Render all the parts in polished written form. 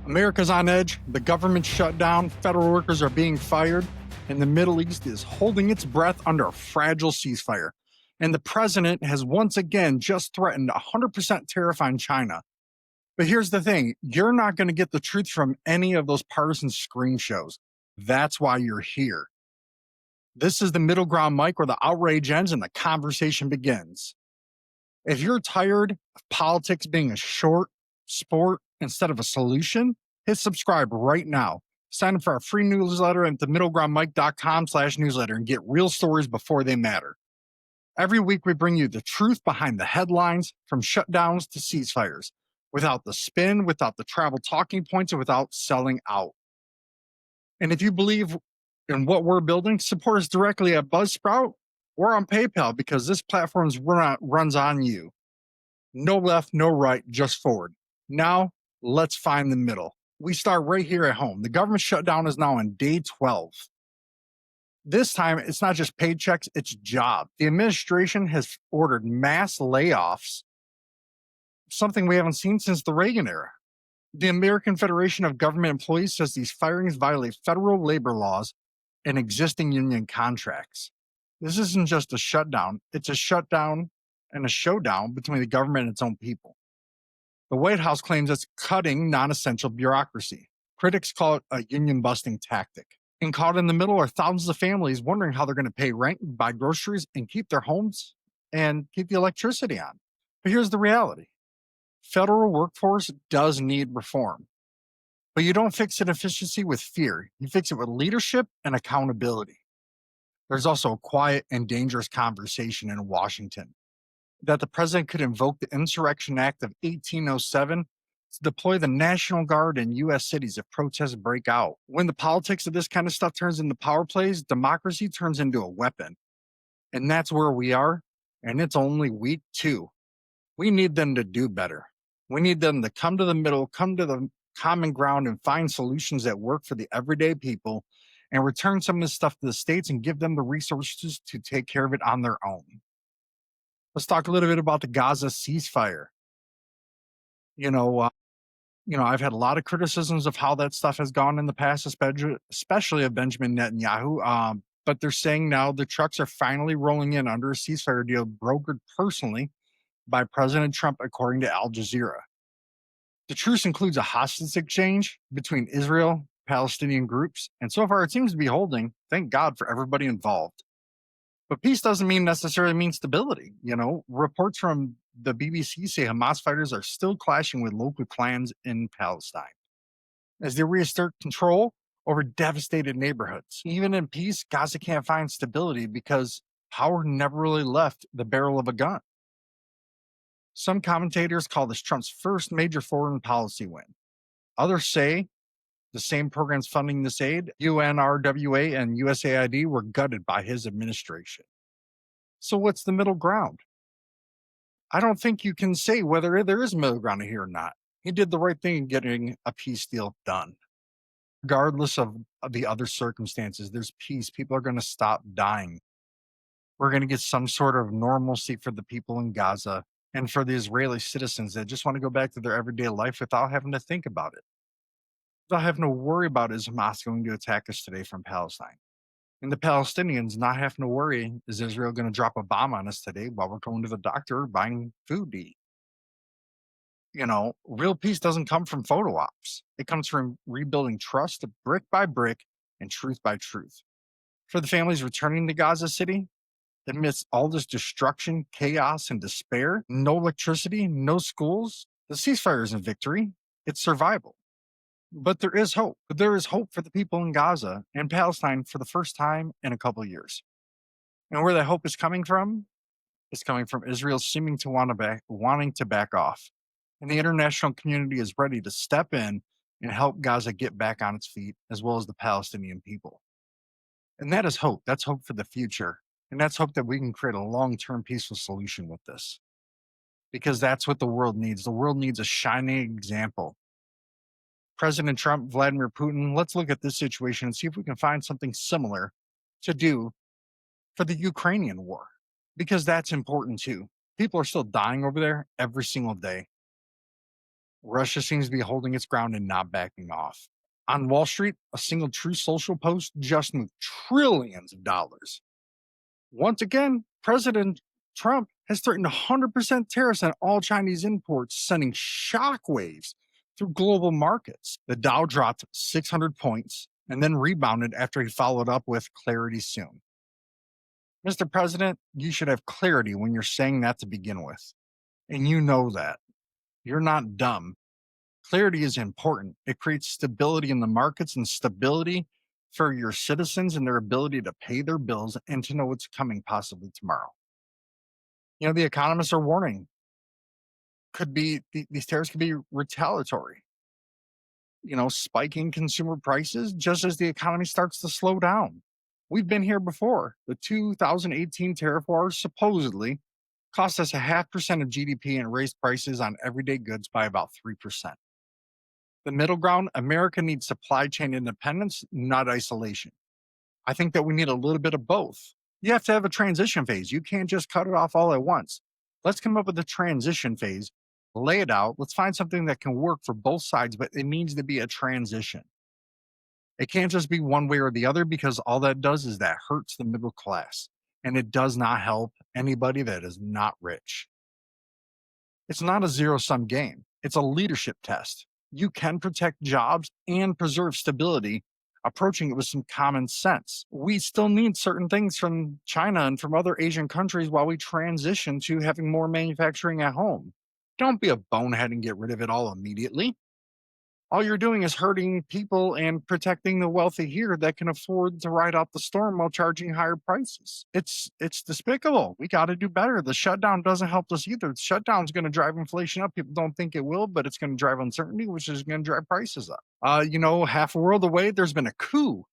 America's on edge, the government's shut down, federal workers are being fired, and the Middle East is holding its breath under a fragile ceasefire. And the president has once again just threatened a 100% tariff on China. But here's the thing, you're not going to get the truth from any of those partisan screen shows. That's why you're here. This is the Middle Ground Mic, where the outrage ends and the conversation begins. If you're tired of politics being a short sport instead of a solution, hit subscribe right now. Sign up for our free newsletter at themiddlegroundmic.com/newsletter and get real stories before they matter. Every week, we bring you the truth behind the headlines, from shutdowns to ceasefires, without the spin, without the travel talking points, and without selling out. And if you believe in what we're building, support us directly at Buzzsprout or on PayPal, because this platform runs on you. No left, no right, just forward. Now, let's find the middle. We start right here at home. The government shutdown is now on day 12. This time, it's not just paychecks, it's jobs. The administration has ordered mass layoffs, something we haven't seen since the Reagan era. The American Federation of Government Employees says these firings violate federal labor laws and existing union contracts. This isn't just a shutdown, it's a shutdown and a showdown between the government and its own people. The White House claims it's cutting non-essential bureaucracy. Critics call it a union-busting tactic. And caught in the middle are thousands of families wondering how they're going to pay rent, buy groceries, and keep their homes and keep the electricity on. But here's the reality. Federal workforce does need reform. But you don't fix inefficiency with fear. You fix it with leadership and accountability. There's also a quiet and dangerous conversation in Washington that the president could invoke the Insurrection Act of 1807 to deploy the National Guard in U.S. cities if protests break out. When the politics of this kind of stuff turns into power plays, democracy turns into a weapon. And that's where we are, and it's only week 2. We need them to do better. We need them to come to the middle, come to the common ground, and find solutions that work for the everyday people, and return some of this stuff to the states and give them the resources to take care of it on their own. Let's talk a little bit about the Gaza ceasefire. I've had a lot of criticisms of how that stuff has gone in the past, especially of Benjamin Netanyahu. But they're saying now the trucks are finally rolling in under a ceasefire deal brokered personally by President Trump, according to Al Jazeera. The truce includes a hostage exchange between Israel, Palestinian groups, and so far it seems to be holding. Thank God for everybody involved. But peace doesn't necessarily mean stability. Reports from the BBC say Hamas fighters are still clashing with local clans in Palestine as they reassert control over devastated neighborhoods. Even in peace, Gaza can't find stability because power never really left the barrel of a gun. Some commentators call this Trump's first major foreign policy win. Others say the same programs funding this aid, UNRWA and USAID, were gutted by his administration. So what's the middle ground? I don't think you can say whether there is middle ground here or not. He did the right thing in getting a peace deal done. Regardless of the other circumstances, there's peace. People are going to stop dying. We're going to get some sort of normalcy for the people in Gaza and for the Israeli citizens that just want to go back to their everyday life without having to think about it. Without having to worry about, is Hamas going to attack us today from Palestine? And the Palestinians not having to worry, is Israel going to drop a bomb on us today while we're going to the doctor buying food to eat? Real peace doesn't come from photo ops. It comes from rebuilding trust brick by brick and truth by truth. For the families returning to Gaza City, amidst all this destruction, chaos, and despair, no electricity, no schools, the ceasefire isn't victory, it's survival. But there is hope. There is hope for the people in Gaza and Palestine for the first time in a couple of years. And where that hope is coming from, it's coming from Israel seeming to wanting to back off. And the international community is ready to step in and help Gaza get back on its feet, as well as the Palestinian people. And that is hope. That's hope for the future. And that's hope that we can create a long-term peaceful solution with this. Because that's what the world needs. The world needs a shining example. President Trump, Vladimir Putin, let's look at this situation and see if we can find something similar to do for the Ukrainian war, because that's important too. People are still dying over there every single day. Russia seems to be holding its ground and not backing off. On Wall Street, a single True Social post just moved trillions of dollars. Once again, President Trump has threatened 100% tariffs on all Chinese imports, sending shockwaves through global markets. The Dow dropped 600 points and then rebounded after he followed up with clarity soon. Mr. President, you should have clarity when you're saying that to begin with. And you know that. You're not dumb. Clarity is important. It creates stability in the markets and stability for your citizens and their ability to pay their bills and to know what's coming possibly tomorrow. The economists are warning these tariffs could be retaliatory. Spiking consumer prices just as the economy starts to slow down. We've been here before. The 2018 tariff wars supposedly cost us 0.5% of GDP and raised prices on everyday goods by about 3%. The middle ground, America needs supply chain independence, not isolation. I think that we need a little bit of both. You have to have a transition phase. You can't just cut it off all at once. Let's come up with a transition phase, lay it out. Let's find something that can work for both sides, but it needs to be a transition. It can't just be one way or the other, because all that does is that hurts the middle class, and it does not help anybody that is not rich. It's not a zero-sum game. It's a leadership test. You can protect jobs and preserve stability, approaching it with some common sense. We still need certain things from China and from other Asian countries while we transition to having more manufacturing at home. Don't be a bonehead and get rid of it all immediately. All you're doing is hurting people and protecting the wealthy here that can afford to ride out the storm while charging higher prices. It's despicable. We got to do better. The shutdown doesn't help us either. The shutdown's going to drive inflation up. People don't think it will, but it's going to drive uncertainty, which is going to drive prices up. Half a world away, there's been a coup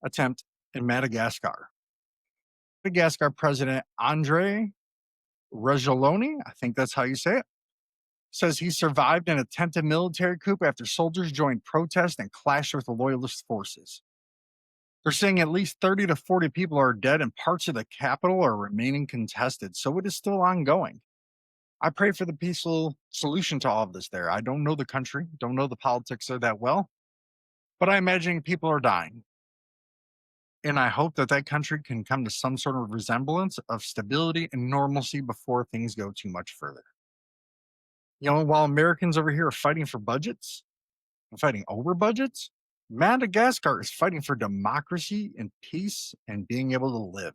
attempt in Madagascar. Madagascar President Andre Rajoelina, I think that's how you say it, says he survived an attempted military coup after soldiers joined protests and clashed with the loyalist forces. They're saying at least 30 to 40 people are dead and parts of the capital are remaining contested, so it is still ongoing. I pray for the peaceful solution to all of this there. I don't know the country, don't know the politics there that well, but I imagine people are dying. And I hope that country can come to some sort of resemblance of stability and normalcy before things go too much further. While Americans over here are fighting for budgets and fighting over budgets, Madagascar is fighting for democracy and peace and being able to live.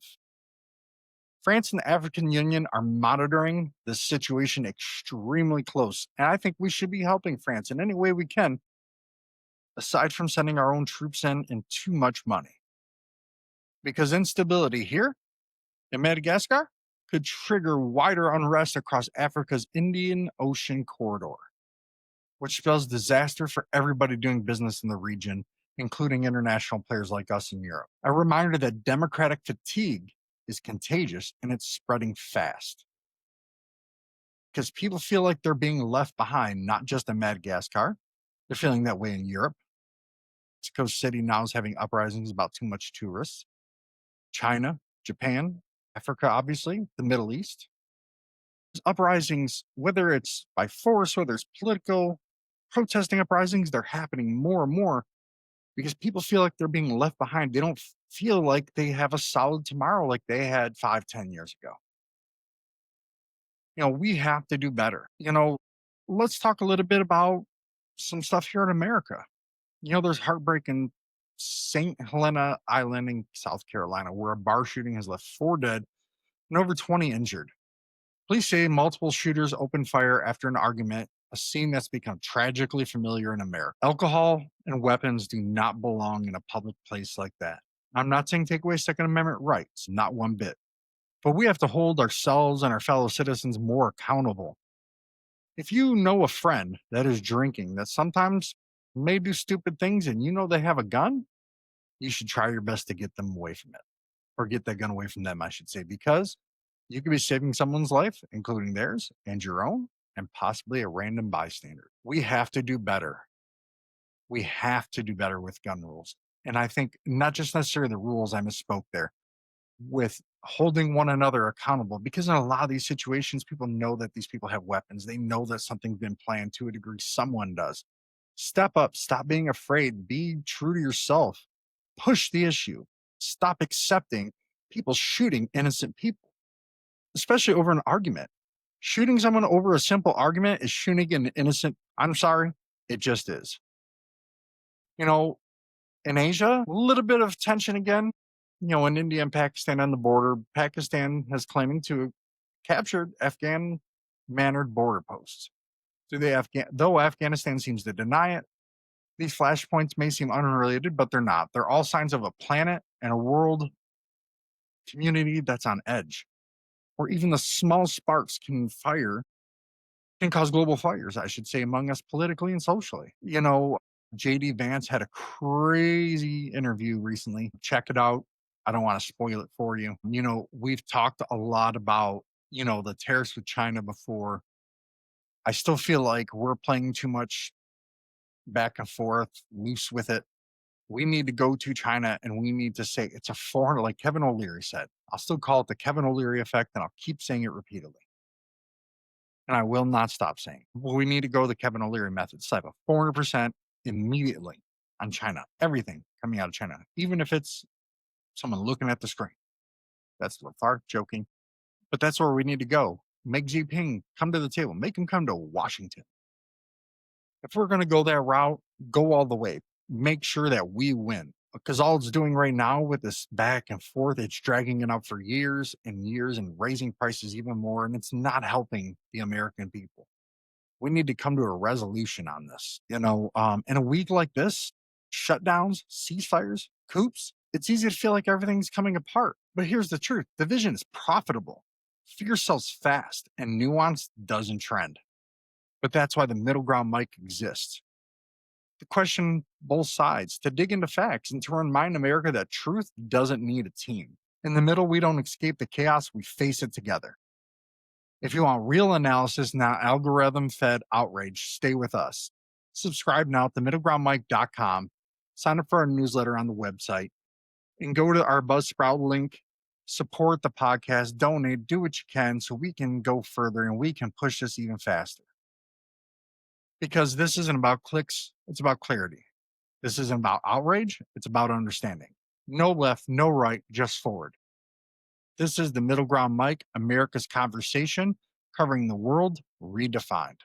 France and the African Union are monitoring this situation extremely close, and I think we should be helping France in any way we can, aside from sending our own troops in and too much money. Because instability here in Madagascar could trigger wider unrest across Africa's Indian Ocean corridor, which spells disaster for everybody doing business in the region, including international players like us in Europe. A reminder that democratic fatigue is contagious and it's spreading fast. Because people feel like they're being left behind, not just in Madagascar. They're feeling that way in Europe. Mexico City now is having uprisings about too much tourists. China, Japan, Africa, obviously, the Middle East. There's uprisings, whether it's by force, whether it's political, protesting uprisings, they're happening more and more because people feel like they're being left behind. They don't feel like they have a solid tomorrow like they had 5-10 years ago. We have to do better. Let's talk a little bit about some stuff here in America. There's heartbreak in St. Helena Island in South Carolina, where a bar shooting has left 4 dead and over 20 injured. Police say multiple shooters opened fire after an argument, a scene that's become tragically familiar in America. Alcohol and weapons do not belong in a public place like that. I'm not saying take away Second Amendment rights, not one bit. But we have to hold ourselves and our fellow citizens more accountable. If you know a friend that is drinking, that sometimes may do stupid things, and they have a gun, you should try your best to get them away from it. Or get that gun away from them, I should say, because you could be saving someone's life, including theirs and your own, and possibly a random bystander. We have to do better. We have to do better with gun rules. And I think not just necessarily the rules, I misspoke there. with holding one another accountable, because in a lot of these situations, people know that these people have weapons. They know that something's been planned to a degree. Someone does. Step up, stop being afraid, be true to yourself, push the issue, stop accepting people shooting innocent people, especially over an argument. Shooting someone over a simple argument is shooting an innocent. I'm sorry, it just is. You know, in Asia, a little bit of tension again. In India and Pakistan on the border, Pakistan has claiming to have captured Afghan mannered border posts. Though Afghanistan seems to deny it, these flashpoints may seem unrelated, but they're not. They're all signs of a planet and a world community that's on edge, where even the small sparks can cause global fires, I should say, among us politically and socially. JD Vance had a crazy interview recently. Check it out. I don't want to spoil it for you. We've talked a lot about, the tariffs with China before. I still feel like we're playing too much back and forth, loose with it. We need to go to China and we need to say it's a foreign, like Kevin O'Leary said. I'll still call it the Kevin O'Leary effect, and I'll keep saying it repeatedly. And I will not stop saying, well, we need to go the Kevin O'Leary method. Slap a 400% immediately on China. Everything coming out of China, even if it's someone looking at the screen. That's far joking, but that's where we need to go. Make Xi Jinping come to the table. Make him come to Washington. If we're going to go that route, go all the way. Make sure that we win. Because all it's doing right now with this back and forth, it's dragging it out for years and years and raising prices even more. And it's not helping the American people. We need to come to a resolution on this. In a week like this, shutdowns, ceasefires, coups, it's easy to feel like everything's coming apart. But here's the truth. Division is profitable. Fear sells fast and nuance doesn't trend. But that's why the middle ground mic exists. To question both sides, to dig into facts, and to remind America that truth doesn't need a team. In the middle, we don't escape the chaos, we face it together. If you want real analysis, not algorithm-fed outrage, stay with us. Subscribe now at themiddlegroundmic.com. Sign up for our newsletter on the website. And go to our Buzzsprout link. Support the podcast, donate, do what you can so we can go further and we can push this even faster. Because this isn't about clicks, it's about clarity. This isn't about outrage, it's about understanding. No left, no right, just forward. This is the Middle Ground Mic, America's conversation, covering the world redefined.